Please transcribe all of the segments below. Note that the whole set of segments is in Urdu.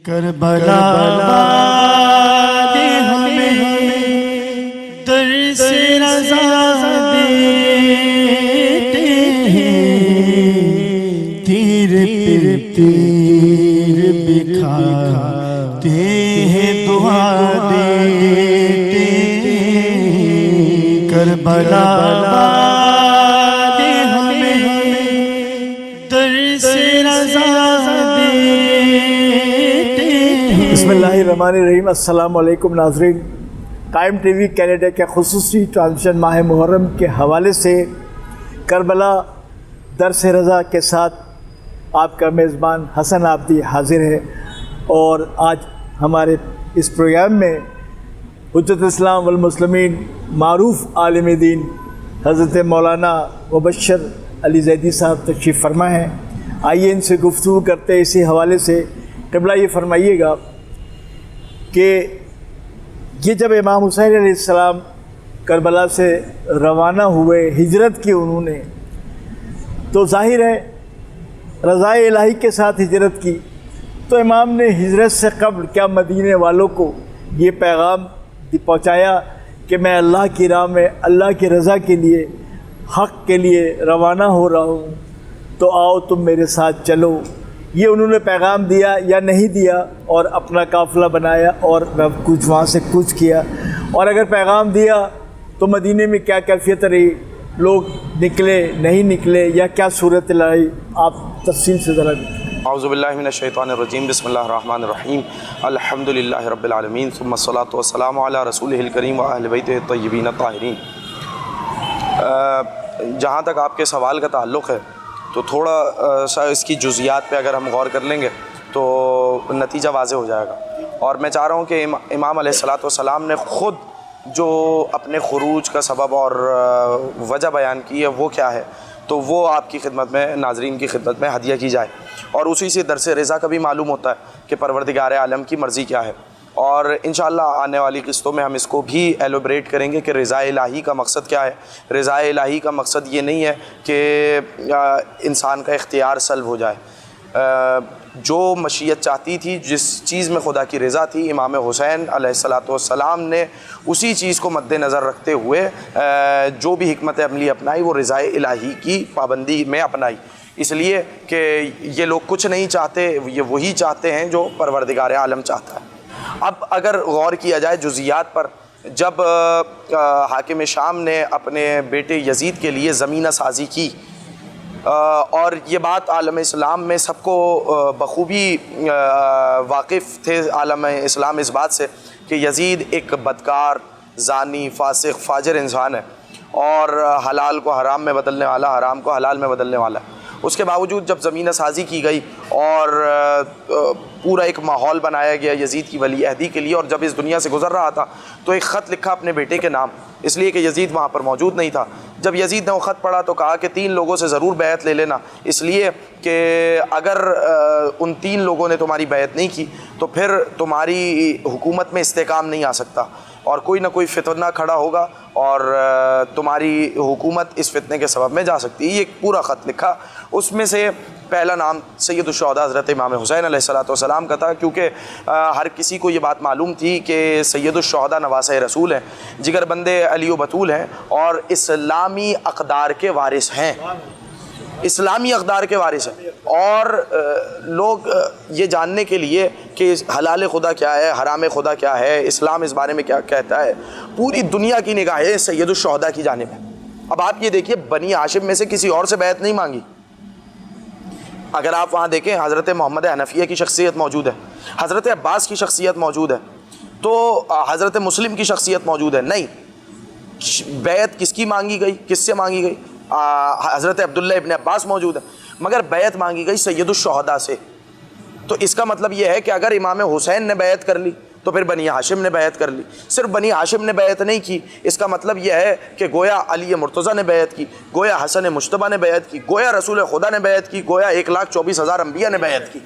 کربلا والے ہمیں در سے رضا دیتے ہیں، تیر پہ تیر بکھاتے ہیں، دعا دیتے ہیں۔ کربلا والے ہمیں در سے رضا بسم اللہ الرحمن الرحیم۔ السلام علیکم ناظرین، ٹائم ٹی وی کینیڈا کے خصوصی ٹرانزیشن ماہ محرم کے حوالے سے کربلا درس رضا کے ساتھ آپ کا میزبان حسن عابدی حاضر ہے، اور آج ہمارے اس پروگرام میں حجت اسلام والمسلمین معروف عالم دین حضرت مولانا مبشر علی زیدی صاحب تشریف فرما ہیں۔ آئیے ان سے گفتگو کرتے ہیں اسی حوالے سے۔ قبلہ یہ فرمائیے گا کہ یہ جب امام حسین علیہ السلام کربلا سے روانہ ہوئے، ہجرت کی انہوں نے، تو ظاہر ہے رضائے الہی کے ساتھ ہجرت کی، تو امام نے ہجرت سے قبل کیا مدینے والوں کو یہ پیغام پہنچایا کہ میں اللہ کی راہ میں اللہ کی رضا کے لیے، حق کے لیے روانہ ہو رہا ہوں، تو آؤ تم میرے ساتھ چلو؟ یہ انہوں نے پیغام دیا یا نہیں دیا، اور اپنا قافلہ بنایا اور کچھ وہاں سے کوچ کیا؟ اور اگر پیغام دیا تو مدینے میں کیا کیفیت رہی؟ لوگ نکلے نہیں نکلے، یا کیا صورت لائی؟ آپ تفصیل سے ذرا۔ اعوذ باللہ من الشیطان الرجیم، بسم اللہ الرحمن الرحیم، الحمدللہ رب العالمین، ثم الصلاۃ والسلام علی رسولہ الکریم و اہل بیتہ الطیبین الطاہرین۔ جہاں تک آپ کے سوال کا تعلق ہے تو تھوڑا سا اس کی جزیات پہ اگر ہم غور کر لیں گے تو نتیجہ واضح ہو جائے گا، اور میں چاہ رہا ہوں کہ امام علیہ الصلاۃ والسلام نے خود جو اپنے خروج کا سبب اور وجہ بیان کی ہے وہ کیا ہے، تو وہ آپ کی خدمت میں، ناظرین کی خدمت میں ہدیہ کی جائے، اور اسی سے درس رضا کا بھی معلوم ہوتا ہے کہ پروردگار عالم کی مرضی کیا ہے، اور انشاءاللہ آنے والی قسطوں میں ہم اس کو بھی ایلوبریٹ کریں گے کہ رضا الہی کا مقصد کیا ہے۔ رضا الہی کا مقصد یہ نہیں ہے کہ انسان کا اختیار سلب ہو جائے۔ جو مشیت چاہتی تھی، جس چیز میں خدا کی رضا تھی، امام حسین علیہ السلام نے اسی چیز کو مد نظر رکھتے ہوئے جو بھی حکمت عملی اپنائی وہ رضا الہی کی پابندی میں اپنائی، اس لیے کہ یہ لوگ کچھ نہیں چاہتے، یہ وہی چاہتے ہیں جو پروردگار عالم چاہتا ہے۔ اب اگر غور کیا جائے جزیات پر، جب حاکم شام نے اپنے بیٹے یزید کے لیے زمینہ سازی کی، اور یہ بات عالم اسلام میں سب کو بخوبی واقف تھے عالم اسلام اس بات سے کہ یزید ایک بدکار، زانی، فاسق، فاجر انسان ہے، اور حلال کو حرام میں بدلنے والا، حرام کو حلال میں بدلنے والا ہے۔ اس کے باوجود جب زمینہ سازی کی گئی اور پورا ایک ماحول بنایا گیا یزید کی ولی عہدی کے لیے، اور جب اس دنیا سے گزر رہا تھا تو ایک خط لکھا اپنے بیٹے کے نام، اس لیے کہ یزید وہاں پر موجود نہیں تھا۔ جب یزید نے وہ خط پڑھا تو کہا کہ 3 لوگوں سے ضرور بیعت لے لینا، اس لیے کہ اگر ان 3 لوگوں نے تمہاری بیعت نہیں کی تو پھر تمہاری حکومت میں استحکام نہیں آ سکتا، اور کوئی نہ کوئی فتنہ کھڑا ہوگا اور تمہاری حکومت اس فتنے کے سبب میں جا سکتی ہے۔ یہ ایک پورا خط لکھا، اس میں سے پہلا نام سید الشہداء حضرت امام حسین علیہ السلام کا تھا، کیونکہ ہر کسی کو یہ بات معلوم تھی کہ سید الشہداء نواسہ رسول ہیں، جگر بندے علی و بطول ہیں، اور اسلامی اقدار کے وارث ہیں، اسلامی اقدار کے وارث ہیں۔ اور لوگ یہ جاننے کے لیے کہ حلال خدا کیا ہے، حرام خدا کیا ہے، اسلام اس بارے میں کیا کہتا ہے، پوری دنیا کی نگاہیں سید الشہداء کی جانب ہیں۔ اب آپ یہ دیکھیے، بنی ہاشم میں سے کسی اور سے بیعت نہیں مانگی۔ اگر آپ وہاں دیکھیں حضرت محمد حنفیہ کی شخصیت موجود ہے، حضرت عباس کی شخصیت موجود ہے، تو حضرت مسلم کی شخصیت موجود ہے، نہیں۔ بیعت کس کی مانگی گئی، کس سے مانگی گئی؟ حضرت عبداللہ ابن عباس موجود ہے، مگر بیعت مانگی گئی سید الشہداء سے۔ تو اس کا مطلب یہ ہے کہ اگر امام حسین نے بیعت کر لی تو پھر بنی ہاشم نے بیعت کر لی، صرف بنی ہاشم نے بیعت نہیں کی، اس کا مطلب یہ ہے کہ گویا علی مرتضیٰ نے بیعت کی، گویا حسن مجتبیٰ نے بیعت کی، گویا رسول خدا نے بیعت کی، گویا 1,24,000 انبیاء نے بیعت کی۔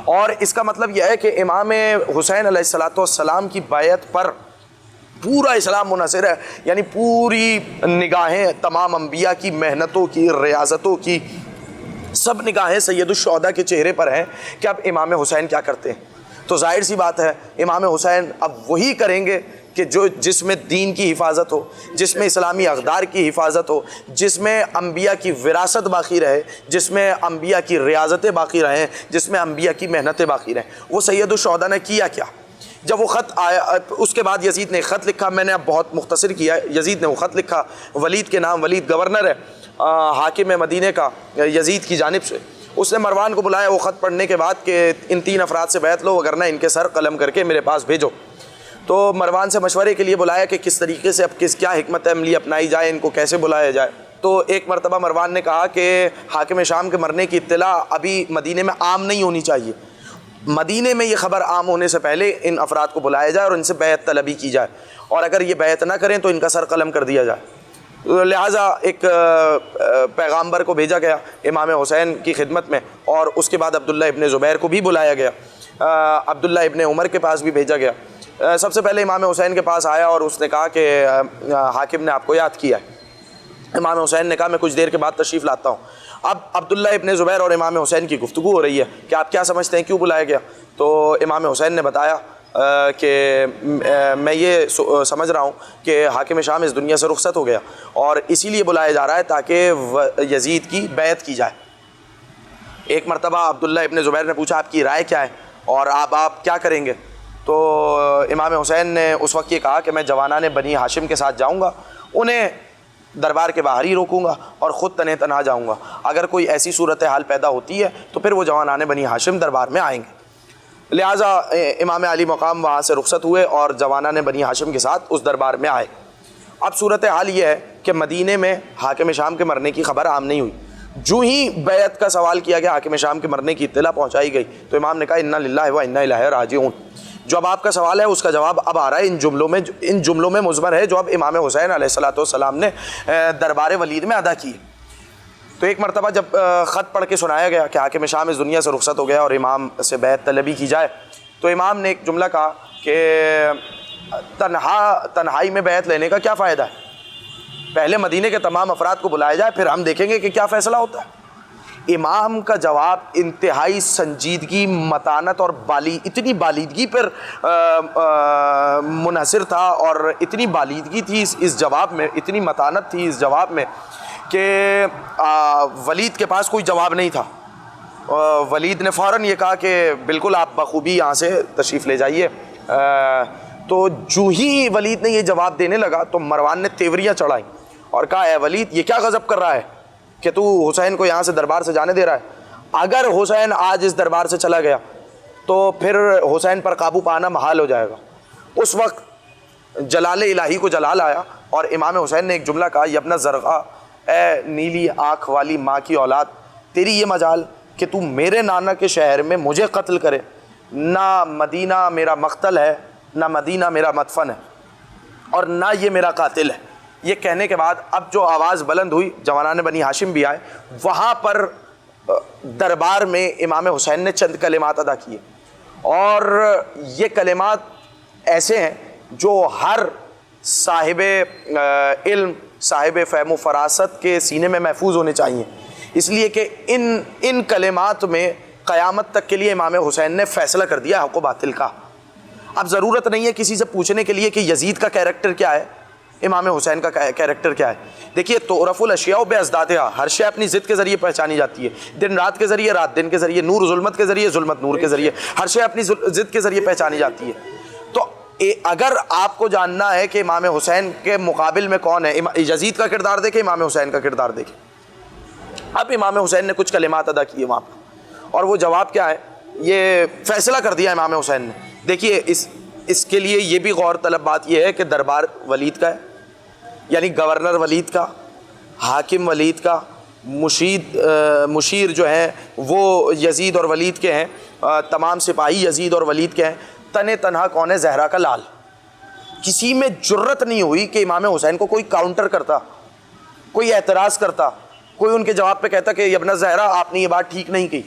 اور اس کا مطلب یہ ہے کہ امام حسین علیہ السلام کی بیعت پر پورا اسلام منحصر ہے، یعنی پوری نگاہیں تمام انبیاء کی محنتوں کی، ریاضتوں کی، سب نگاہیں سید الشہداء کے چہرے پر ہیں کہ اب امام حسین کیا کرتے ہیں۔ تو ظاہر سی بات ہے امام حسین اب وہی کریں گے کہ جس میں دین کی حفاظت ہو، جس میں اسلامی اقدار کی حفاظت ہو، جس میں انبیاء کی وراثت باقی رہے، جس میں انبیاء کی ریاضتیں باقی رہیں، جس میں انبیاء کی محنتیں باقی رہیں۔ وہ سید الشہداء نے کیا کیا؟ جب وہ خط آیا، اس کے بعد یزید نے خط لکھا، میں نے اب بہت مختصر کیا ہے، یزید نے وہ خط لکھا ولید کے نام، ولید گورنر ہے حاکم مدینہ کا یزید کی جانب سے، اس نے مروان کو بلایا وہ خط پڑھنے کے بعد کہ ان 3 افراد سے بیعت لو وگرنہ ان کے سر قلم کر کے میرے پاس بھیجو۔ تو مروان سے مشورے کے لیے بلایا کہ کس طریقے سے اب کیا حکمت عملی اپنائی جائے، ان کو کیسے بلایا جائے۔ تو ایک مرتبہ مروان نے کہا کہ حاکم شام کے مرنے کی اطلاع ابھی مدینے میں عام نہیں ہونی چاہیے، مدینے میں یہ خبر عام ہونے سے پہلے ان افراد کو بلایا جائے اور ان سے بیعت طلبی کی جائے، اور اگر یہ بیعت نہ کریں تو ان کا سر قلم کر دیا جائے۔ لہٰذا ایک پیغامبر کو بھیجا گیا امام حسین کی خدمت میں، اور اس کے بعد عبداللہ ابن زبیر کو بھی بلایا گیا، عبداللہ ابن عمر کے پاس بھی بھیجا گیا۔ سب سے پہلے امام حسین کے پاس آیا اور اس نے کہا کہ حاکم نے آپ کو یاد کیا ہے۔ امام حسین نے کہا میں کچھ دیر کے بعد تشریف لاتا ہوں۔ اب عبداللہ ابن زبیر اور امام حسین کی گفتگو ہو رہی ہے کہ آپ کیا سمجھتے ہیں کیوں بلایا گیا؟ تو امام حسین نے بتایا کہ میں یہ سمجھ رہا ہوں کہ حاکم شام اس دنیا سے رخصت ہو گیا اور اسی لیے بلایا جا رہا ہے تاکہ یزید کی بیعت کی جائے۔ ایک مرتبہ عبداللہ ابن زبیر نے پوچھا آپ کی رائے کیا ہے اور آپ کیا کریں گے؟ تو امام حسین نے اس وقت یہ کہا کہ میں جوانان بنی ہاشم کے ساتھ جاؤں گا، انہیں دربار کے باہر ہی روکوں گا اور خود تنہا جاؤں گا، اگر کوئی ایسی صورتحال پیدا ہوتی ہے تو پھر وہ جوانان بنی ہاشم دربار میں آئیں گے۔ لہٰذا امام علی مقام وہاں سے رخصت ہوئے اور جوانان بنی ہاشم کے ساتھ اس دربار میں آئے۔ اب صورتحال یہ ہے کہ مدینے میں حاکم شام کے مرنے کی خبر عام نہیں ہوئی، جو ہی بیعت کا سوال کیا گیا حاکم شام کے مرنے کی اطلاع پہنچائی گئی تو امام نے کہا انا للہ و انا الیہ راجعون۔ جو اب آپ کا سوال ہے اس کا جواب اب آ رہا ہے ان جملوں میں مضمر ہے جو اب امام حسین علیہ السلام نے دربار ولید میں ادا کی۔ تو ایک مرتبہ جب خط پڑھ کے سنایا گیا کہ حاکم شام اس دنیا سے رخصت ہو گیا اور امام سے بیعت طلبی کی جائے، تو امام نے ایک جملہ کہا کہ تنہائی میں بیعت لینے کا کیا فائدہ ہے، پہلے مدینے کے تمام افراد کو بلایا جائے پھر ہم دیکھیں گے کہ کیا فیصلہ ہوتا ہے۔ امام کا جواب انتہائی سنجیدگی، متانت اور اتنی بالیدگی پر منحصر تھا اور اتنی بالیدگی تھی اس جواب میں، اتنی متانت تھی اس جواب میں کہ ولید کے پاس کوئی جواب نہیں تھا۔ ولید نے فوراً یہ کہا کہ بالکل آپ بخوبی یہاں سے تشریف لے جائیے۔ تو جو ہی ولید نے یہ جواب دینے لگا تو مروان نے تیوریاں چڑھائیں اور کہا اے ولید یہ کیا غضب کر رہا ہے کہ تو حسین کو یہاں سے دربار سے جانے دے رہا ہے؟ اگر حسین آج اس دربار سے چلا گیا تو پھر حسین پر قابو پانا محال ہو جائے گا۔ اس وقت جلال الہی کو جلال آیا اور امام حسین نے ایک جملہ کہا یبن زرقا، اے نیلی آنکھ والی ماں کی اولاد، تیری یہ مجال کہ تو میرے نانا کے شہر میں مجھے قتل کرے، نہ مدینہ میرا مقتل ہے، نہ مدینہ میرا مدفن ہے، اور نہ یہ میرا قاتل ہے۔ یہ کہنے کے بعد اب جو آواز بلند ہوئی، جوانان بنی ہاشم بھی آئے، وہاں پر دربار میں امام حسین نے چند کلمات ادا کیے، اور یہ کلمات ایسے ہیں جو ہر صاحب علم، صاحب فہم و فراست کے سینے میں محفوظ ہونے چاہیے، اس لیے کہ ان کلمات میں قیامت تک کے لیے امام حسین نے فیصلہ کر دیا حق و باطل کا۔ اب ضرورت نہیں ہے کسی سے پوچھنے کے لیے کہ یزید کا کیریکٹر کیا ہے، امام حسین کا کیریکٹر کیا ہے۔ دیکھیے تعرف الاشیاء بازدادها، ہر شے اپنی ضد کے ذریعے پہچانی جاتی ہے، دن رات کے ذریعے، رات دن کے ذریعے، نور ظلمت کے ذریعے، ظلمت نور کے ذریعے، ہر شے اپنی ضد کے ذریعے پہچانی جاتی ہے۔ تو اگر آپ کو جاننا ہے کہ امام حسین کے مقابل میں کون ہے، یزید کا کردار دیکھیں، امام حسین کا کردار دیکھیں۔ اب امام حسین نے کچھ کلمات ادا کیے وہاں پر، اور وہ جواب کیا ہے، یہ فیصلہ کر دیا امام حسین نے۔ دیکھیے اس کے لیے یہ بھی غور طلب بات یہ ہے کہ دربار ولید کا ہے، یعنی گورنر ولید کا، حاکم ولید کا، مشیر جو ہیں وہ یزید اور ولید کے ہیں، تمام سپاہی یزید اور ولید کے ہیں، تنہا کون ہے، زہرا کا لال۔ کسی میں جرت نہیں ہوئی کہ امام حسین کو کوئی کاؤنٹر کرتا، کوئی اعتراض کرتا، کوئی ان کے جواب پہ کہتا کہ ابن زہرا آپ نے یہ بات ٹھیک نہیں کی۔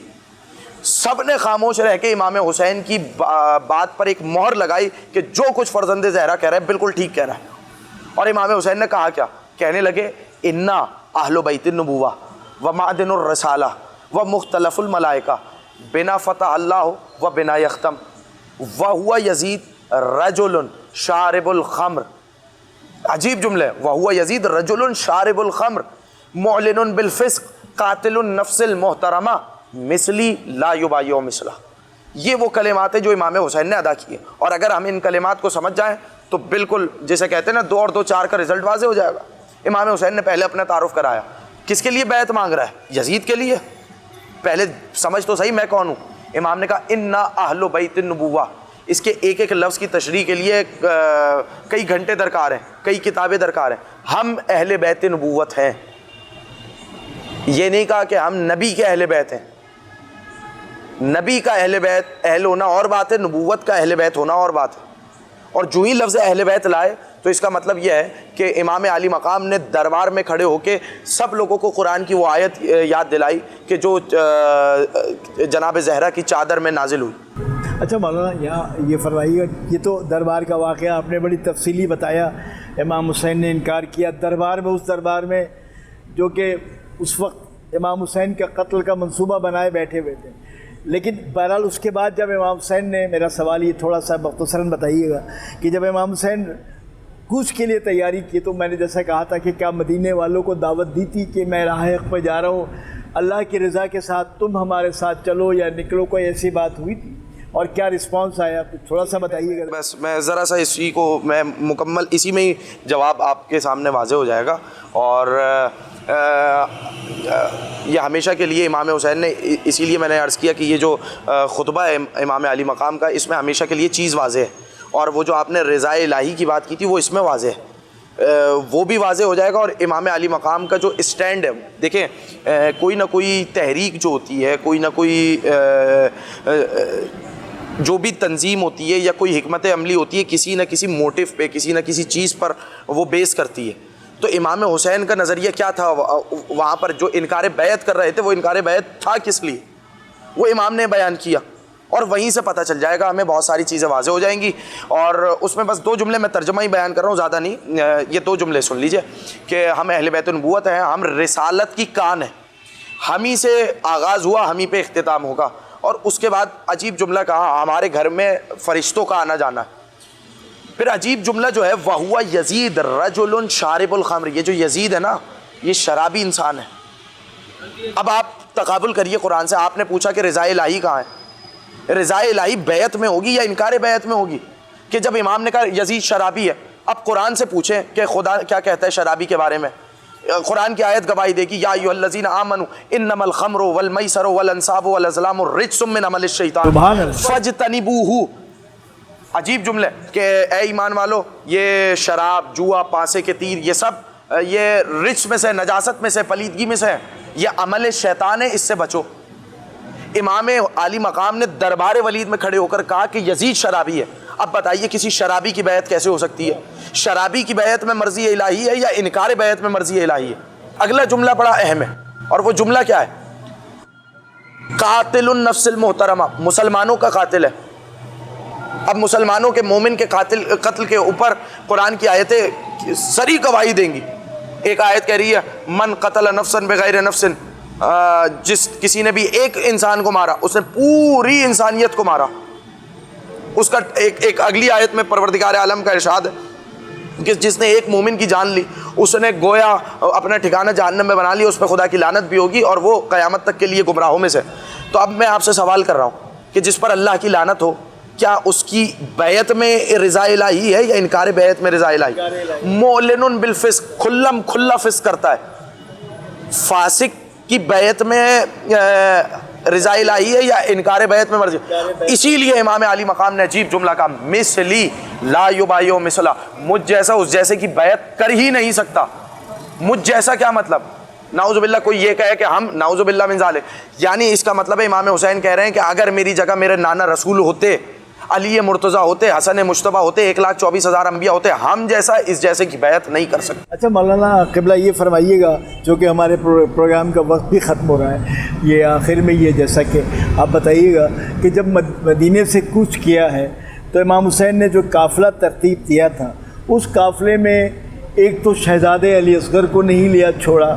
سب نے خاموش رہ کے امام حسین کی بات پر ایک مہر لگائی کہ جو کچھ فرزند زہرا کہہ رہا ہے بالکل ٹھیک کہہ رہا ہے۔ اور امام حسین نے کہا کیا، کہنے لگے انا اہل بیت النبوہ و معدن الرسالہ و مختلف الملائکہ بنا فتح اللہ و بنا یختم۔ وَهُوَ يَزِيدُ رَجُلٌ شَارِبُ الْخَمْرِ. عجیب جملہ ہے. وَهُوَ يَزِيدُ رَجُلٌ شَارِبُ الْخَمْرِ مُعْلِنٌ بِالْفِسْقِ قَاتِلُ النَّفْسِ الْمُحْتَرَمَةِ مِثْلِي لَا يُبَايِعُ مِثْلَهُ. یہ وہ کلمات ہیں جو امام حسین نے ادا کیے، اور اگر ہم ان کلمات کو سمجھ جائیں تو بالکل جیسے کہتے ہیں نا 2 اور 2 4 کا رزلٹ واضح ہو جائے گا. امام حسین نے پہلے اپنا تعارف کرایا. کس کے لیے بیعت مانگ رہا ہے؟ یزید کے لیے. پہلے سمجھ تو صحیح میں کون ہوں. امام نے کہا انا اہل بیت النبوہ. اس کے ایک ایک لفظ کی تشریح کے لیے کئی گھنٹے درکار ہیں، کئی کتابیں درکار ہیں. ہم اہل بیت نبوت ہیں. یہ نہیں کہا کہ ہم نبی کے اہل بیت ہیں. نبی کا اہل بیت اہل ہونا اور بات ہے، نبوت کا اہل بیت ہونا اور بات ہے. اور جو ہی لفظ اہل بیت لائے تو اس کا مطلب یہ ہے کہ امام علی مقام نے دربار میں کھڑے ہو کے سب لوگوں کو قرآن کی وہ آیت یاد دلائی کہ جو جناب زہرا کی چادر میں نازل ہوئی. اچھا مولانا یہاں یہ فرمائیے گا، یہ تو دربار کا واقعہ آپ نے بڑی تفصیلی بتایا. امام حسین نے انکار کیا دربار میں، اس دربار میں جو کہ اس وقت امام حسین کا قتل کا منصوبہ بنائے بیٹھے ہوئے تھے. لیکن بہرحال اس کے بعد جب امام حسین نے، میرا سوال یہ تھوڑا سا مختصراً بتائیے گا کہ جب امام حسین کوچ کے لیے تیاری کی تو میں نے جیسا کہا تھا کہ کیا مدینے والوں کو دعوت دی تھی کہ میں راہ حق پہ جا رہا ہوں، اللہ کی رضا کے ساتھ تم ہمارے ساتھ چلو یا نکلو، کوئی ایسی بات ہوئی تھی؟ اور کیا رسپانس آیا؟ تھوڑا سا بتائیے گا. بس میں ذرا سا اسی کو میں مکمل اسی میں ہی جواب آپ کے سامنے واضح ہو جائے گا. اور یہ ہمیشہ کے لیے امام حسین نے، اسی لیے میں نے عرض کیا کہ یہ جو خطبہ ہے امام علی مقام کا، اس میں ہمیشہ کے لیے چیز واضح ہے. اور وہ جو آپ نے رضا الہی کی بات کی تھی وہ اس میں واضح ہے، وہ بھی واضح ہو جائے گا. اور امام علی مقام کا جو اسٹینڈ ہے، دیکھیں کوئی نہ کوئی تحریک جو ہوتی ہے، کوئی نہ کوئی جو بھی تنظیم ہوتی ہے یا کوئی حکمت عملی ہوتی ہے، کسی نہ کسی موٹیو پہ، کسی نہ کسی چیز پر وہ بیس کرتی ہے. تو امام حسین کا نظریہ کیا تھا وہاں پر جو انکار بیعت کر رہے تھے؟ وہ انکار بیعت تھا کس لیے؟ وہ امام نے بیان کیا، اور وہیں سے پتہ چل جائے گا ہمیں، بہت ساری چیزیں واضح ہو جائیں گی. اور اس میں بس 2 جملے میں ترجمہ ہی بیان کر رہا ہوں، زیادہ نہیں. یہ 2 جملے سن لیجئے کہ ہم اہل بیت نبوت ہیں، ہم رسالت کی کان ہیں، ہم ہی سے آغاز ہوا، ہم ہی پہ اختتام ہوگا. اور اس کے بعد عجیب جملہ کہا ہمارے گھر میں فرشتوں کا آنا جانا ہے. پھر عجیب جملہ جو ہے وَهُوَ يَزِيدُ رَجُلٌ شَارِبُ الْخَمْرِ. یہ جو یزید ہے نا، یہ شرابی انسان ہے. اب آپ تقابل کریے قرآن سے. آپ نے پوچھا کہ رضا الہی کہاں ہے؟ رضا الہی بیعت میں ہوگی یا انکار بیعت میں ہوگی؟ کہ جب امام نے کہا یزید شرابی ہے، اب قرآن سے پوچھیں کہ خدا کیا کہتا ہے شرابی کے بارے میں. قرآن کی آیت گواہی دے گی یا ایھا الذین آمنوا انما الخمر والمیسر والانصاب والازلام رجس من عمل الشیطان فاجتنبوہ. عجیب جملے کہ اے ایمان والو، یہ شراب، جوا، پانسے کے تیر، یہ سب یہ رجس میں سے، نجاست میں سے، پلیدگی میں سے ہے، یہ عمل شیطان ہے، اس سے بچو. امام علی مقام نے دربار ولید میں کھڑے ہو کر کہا کہ یزید شرابی ہے. اب بتائیے کسی شرابی کی بیعت کیسے ہو سکتی ہے؟ شرابی کی بیعت میں مرضی الہی ہے یا انکار بیعت میں مرضی الہی ہے؟ اگلا جملہ بڑا اہم ہے، اور وہ جملہ کیا ہے؟ قاتل النفس المحترمہ، مسلمانوں کا قاتل ہے. اب مسلمانوں کے، مومن کے قتل کے اوپر قرآن کی آیتیں صریح گواہی دیں گی. ایک آیت کہہ رہی ہے من قتل نفسا بغیر نفس، جس کسی نے بھی ایک انسان کو مارا، اس نے پوری انسانیت کو مارا. اس کا ایک اگلی آیت میں پروردگار عالم کا ارشاد ہے کہ جس نے ایک مومن کی جان لی، اس نے گویا اپنا ٹھکانہ جہنم میں بنا لیا، اس پہ خدا کی لعنت بھی ہوگی اور وہ قیامت تک کے لیے گمراہوں میں سے. تو اب میں آپ سے سوال کر رہا ہوں کہ جس پر اللہ کی لعنت ہو، کیا اس کی بیعت میں رضا الہی ہے یا انکار بیعت میں رضا الہی؟ معلن بالفسق، کھلم کھلا فسق کرتا ہے. فاسق کی بیعت میں رضا الہی ہے یا انکار بیعت میں مرضی؟ اسی لیے امام علی مقام نے عجیب جملہ کہا مثلی لا یبایع مثلا، مجھ جیسا اس جیسے کی بیعت کر ہی نہیں سکتا. مجھ جیسا کیا مطلب؟ نعوذ باللہ کوئی یہ کہے کہ ہم نعوذ باللہ من ذالک، یعنی اس کا مطلب ہے امام حسین کہہ رہے ہیں کہ اگر میری جگہ میرے نانا رسول ہوتے، علی مرتضیٰ ہوتے، حسن مجتبیٰ ہوتے، 1,24,000 انبیاء ہوتے، ہم جیسا اس جیسے کی بیعت نہیں کر سکتے. اچھا مولانا قبلہ یہ فرمائیے گا، جو کہ ہمارے پروگرام کا وقت بھی ختم ہو رہا ہے، یہ آخر میں یہ جیسا کہ آپ بتائیے گا کہ جب مدینے سے کوچ کیا ہے تو امام حسین نے جو قافلہ ترتیب کیا تھا، اس قافلے میں ایک تو شہزادے علی اصغر کو نہیں لیا چھوڑا،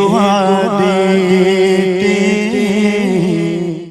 دعا دے